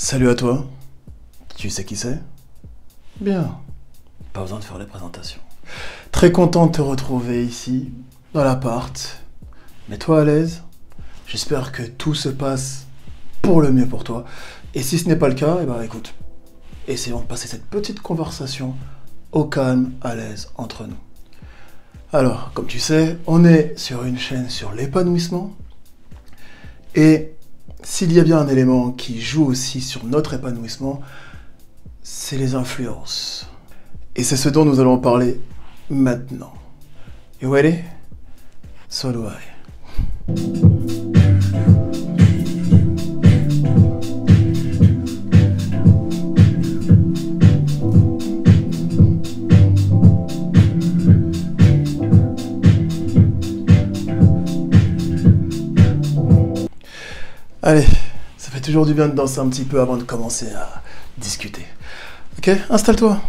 Salut à toi. Tu sais qui c'est? Bien. Pas besoin de faire les présentations. Très content de te retrouver ici, dans l'appart. Mets-toi à l'aise. J'espère que tout se passe pour le mieux pour toi. Et si ce n'est pas le cas, eh ben écoute, essayons de passer cette petite conversation au calme, à l'aise, entre nous. Alors, comme tu sais, on est sur une chaîne sur l'épanouissement. Et s'il y a bien un élément qui joue aussi sur notre épanouissement, c'est les influences. Et c'est ce dont nous allons parler maintenant. You ready? So do I. Allez, ça fait toujours du bien de danser un petit peu avant de commencer à discuter. Ok, installe-toi,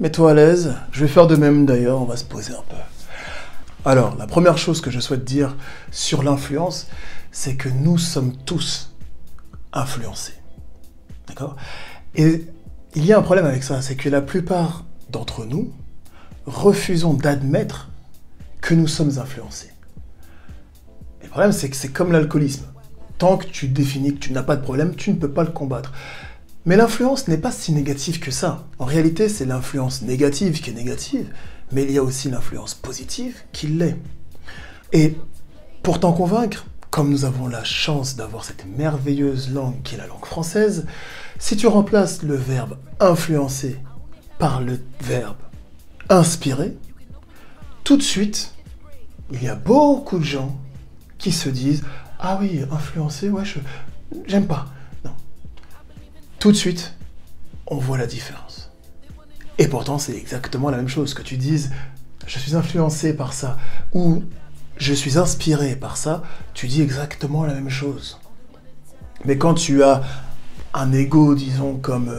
mets-toi à l'aise. Je vais faire de même d'ailleurs, on va se poser un peu. Alors, la première chose que je souhaite dire sur l'influence, c'est que nous sommes tous influencés. D'accord? Et il y a un problème avec ça, c'est que la plupart d'entre nous refusons d'admettre que nous sommes influencés. Et le problème, c'est que c'est comme l'alcoolisme. Tant que tu définis que tu n'as pas de problème, tu ne peux pas le combattre. Mais l'influence n'est pas si négative que ça. En réalité, c'est l'influence négative qui est négative, mais il y a aussi l'influence positive qui l'est. Et pour t'en convaincre, comme nous avons la chance d'avoir cette merveilleuse langue qui est la langue française, si tu remplaces le verbe influencer par le verbe inspirer, tout de suite, il y a beaucoup de gens qui se disent « Ah oui, influencer, ouais, j'aime pas. » Non. Tout de suite, on voit la différence. Et pourtant, c'est exactement la même chose. Que tu dises « Je suis influencé par ça » ou « Je suis inspiré par ça », tu dis exactement la même chose. Mais quand tu as un ego, disons, comme...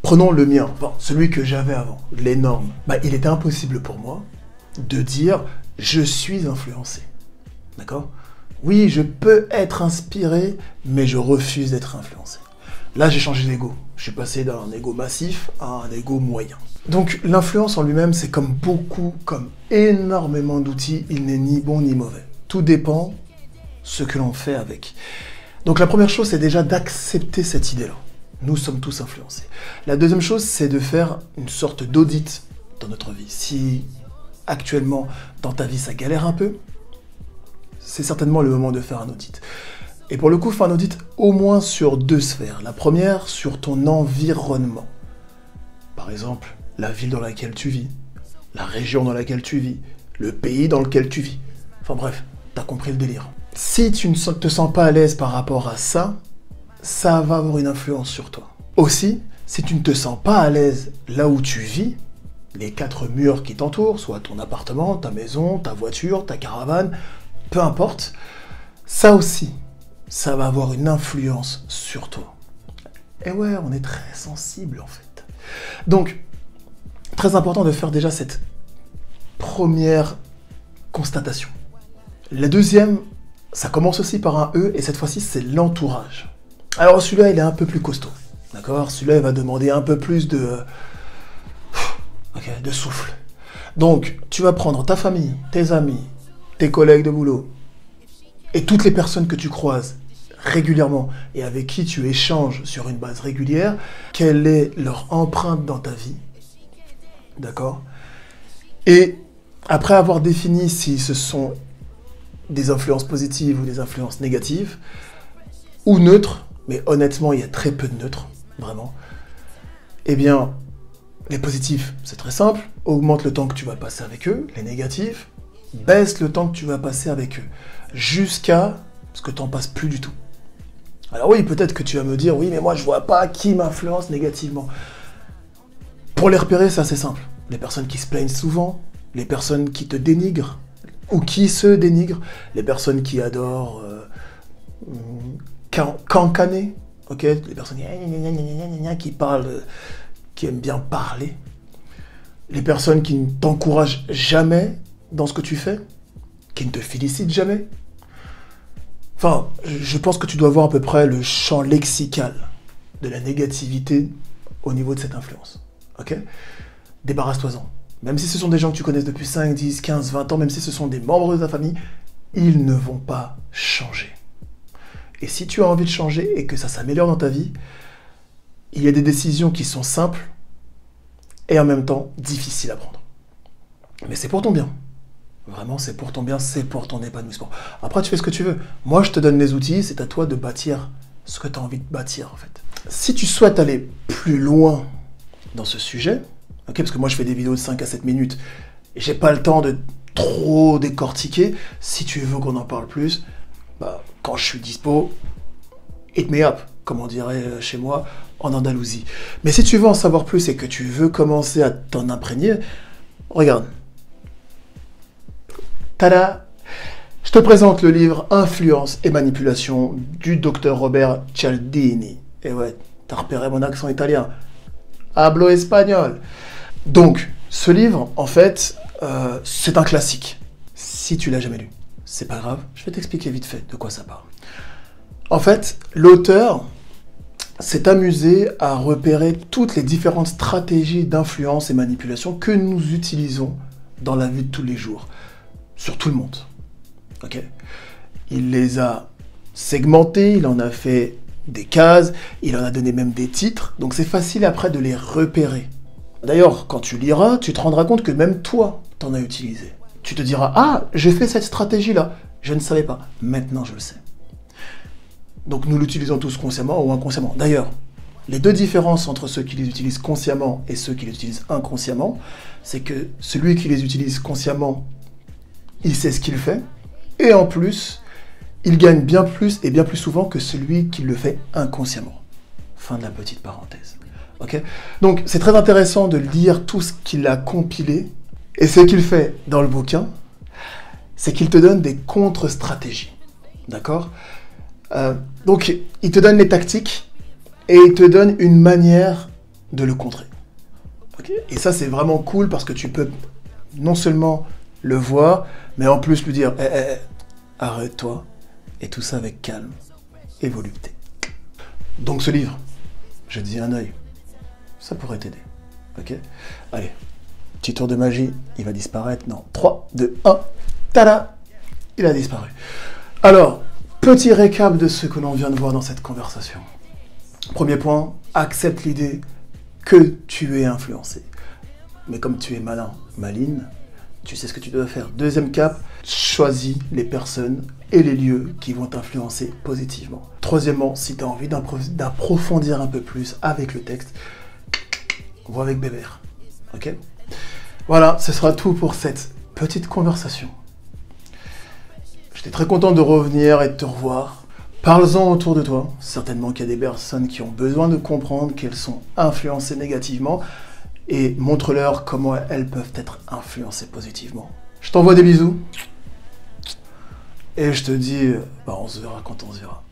prenons le mien, bon, celui que j'avais avant, l'énorme. Bah, il était impossible pour moi de dire « Je suis influencé ». D'accord? Oui, je peux être inspiré, mais je refuse d'être influencé. Là, j'ai changé d'ego. Je suis passé d'un ego massif à un ego moyen. Donc, l'influence en lui-même, c'est comme beaucoup, comme énormément d'outils. Il n'est ni bon ni mauvais. Tout dépend ce que l'on fait avec. Donc, la première chose, c'est déjà d'accepter cette idée-là. Nous sommes tous influencés. La deuxième chose, c'est de faire une sorte d'audit dans notre vie. Si, actuellement, dans ta vie, ça galère un peu, c'est certainement le moment de faire un audit. Et pour le coup, faire un audit au moins sur deux sphères. La première, sur ton environnement. Par exemple, la ville dans laquelle tu vis, la région dans laquelle tu vis, le pays dans lequel tu vis. Enfin bref, t'as compris le délire. Si tu ne te sens pas à l'aise par rapport à ça, ça va avoir une influence sur toi. Aussi, si tu ne te sens pas à l'aise là où tu vis, les quatre murs qui t'entourent, soit ton appartement, ta maison, ta voiture, ta caravane, peu importe, ça aussi, ça va avoir une influence sur toi. Et ouais, on est très sensible en fait. Donc, très important de faire déjà cette première constatation. La deuxième, ça commence aussi par un E, et cette fois-ci, c'est l'entourage. Alors celui-là, il est un peu plus costaud, d'accord? Celui-là, il va demander un peu plus de souffle. Donc, tu vas prendre ta famille, tes amis, tes collègues de boulot, et toutes les personnes que tu croises régulièrement et avec qui tu échanges sur une base régulière, quelle est leur empreinte dans ta vie, d'accord? Et après avoir défini si ce sont des influences positives ou des influences négatives, ou neutres, mais honnêtement, il y a très peu de neutres, vraiment, eh bien, les positifs, c'est très simple, augmente le temps que tu vas passer avec eux, les négatifs, baisse le temps que tu vas passer avec eux, jusqu'à ce que tu n'en passes plus du tout. Alors oui, peut-être que tu vas me dire, oui, mais moi je vois pas qui m'influence négativement. Pour les repérer, c'est assez simple. Les personnes qui se plaignent souvent, les personnes qui te dénigrent, ou qui se dénigrent, les personnes qui adorent cancaner, ok, les personnes qui parlent, qui aiment bien parler, les personnes qui ne t'encouragent jamais dans ce que tu fais, qui ne te félicitent jamais, Enfin, je pense que tu dois voir à peu près le champ lexical de la négativité au niveau de cette influence. Ok? Débarrasse-toi-en. Même si ce sont des gens que tu connais depuis 5, 10, 15, 20 ans, même si ce sont des membres de ta famille, ils ne vont pas changer. Et si tu as envie de changer et que ça s'améliore dans ta vie, il y a des décisions qui sont simples et en même temps difficiles à prendre. Mais c'est pour ton bien. Vraiment, c'est pour ton bien, c'est pour ton épanouissement. Après, tu fais ce que tu veux. Moi, je te donne les outils, c'est à toi de bâtir ce que tu as envie de bâtir, en fait. Si tu souhaites aller plus loin dans ce sujet, ok, parce que moi, je fais des vidéos de 5 à 7 minutes et j'ai pas le temps de trop décortiquer. Si tu veux qu'on en parle plus, bah, quand je suis dispo, hit me up, comme on dirait chez moi, en Andalousie. Mais si tu veux en savoir plus et que tu veux commencer à t'en imprégner, regarde. Tada! Je te présente le livre Influence et manipulation du docteur Robert Cialdini. Et ouais, t'as repéré mon accent italien. Hablo espagnol. Donc, ce livre, en fait, c'est un classique. Si tu l'as jamais lu, c'est pas grave, je vais t'expliquer vite fait de quoi ça parle. En fait, l'auteur s'est amusé à repérer toutes les différentes stratégies d'influence et manipulation que nous utilisons dans la vie de tous les jours, sur tout le monde. Ok? Il les a segmentées, il en a fait des cases, il en a donné même des titres, donc c'est facile après de les repérer. D'ailleurs, quand tu liras, tu te rendras compte que même toi, t'en as utilisé. Tu te diras, ah, j'ai fait cette stratégie-là, je ne savais pas, maintenant je le sais. Donc nous l'utilisons tous consciemment ou inconsciemment. D'ailleurs, les deux différences entre ceux qui les utilisent consciemment et ceux qui les utilisent inconsciemment, c'est que celui qui les utilise consciemment, il sait ce qu'il fait, et en plus, il gagne bien plus et bien plus souvent que celui qui le fait inconsciemment. Fin de la petite parenthèse. Okay? Donc c'est très intéressant de lire tout ce qu'il a compilé, et ce qu'il fait dans le bouquin, c'est qu'il te donne des contre-stratégies. D'accord? Donc, il te donne les tactiques et il te donne une manière de le contrer. Okay? Et ça, c'est vraiment cool parce que tu peux non seulement le voir, mais en plus lui dire arrête-toi, et tout ça avec calme et volupté. Donc, ce livre, je dis un œil, ça pourrait t'aider. Ok? Allez, petit tour de magie, il va disparaître. Non, 3, 2, 1, tada! Il a disparu. Alors, petit récap de ce que l'on vient de voir dans cette conversation. Premier point, accepte l'idée que tu es influencé. Mais comme tu es malin, maline, tu sais ce que tu dois faire. Deuxième cap, choisis les personnes et les lieux qui vont t'influencer positivement. Troisièmement, si tu as envie d'approfondir un peu plus avec le texte, vois avec Bébert. Ok? Voilà, ce sera tout pour cette petite conversation. J'étais très content de revenir et de te revoir. Parle-en autour de toi. Certainement qu'il y a des personnes qui ont besoin de comprendre qu'elles sont influencées négativement et montre-leur comment elles peuvent être influencées positivement. Je t'envoie des bisous et je te dis, on se verra quand on se verra.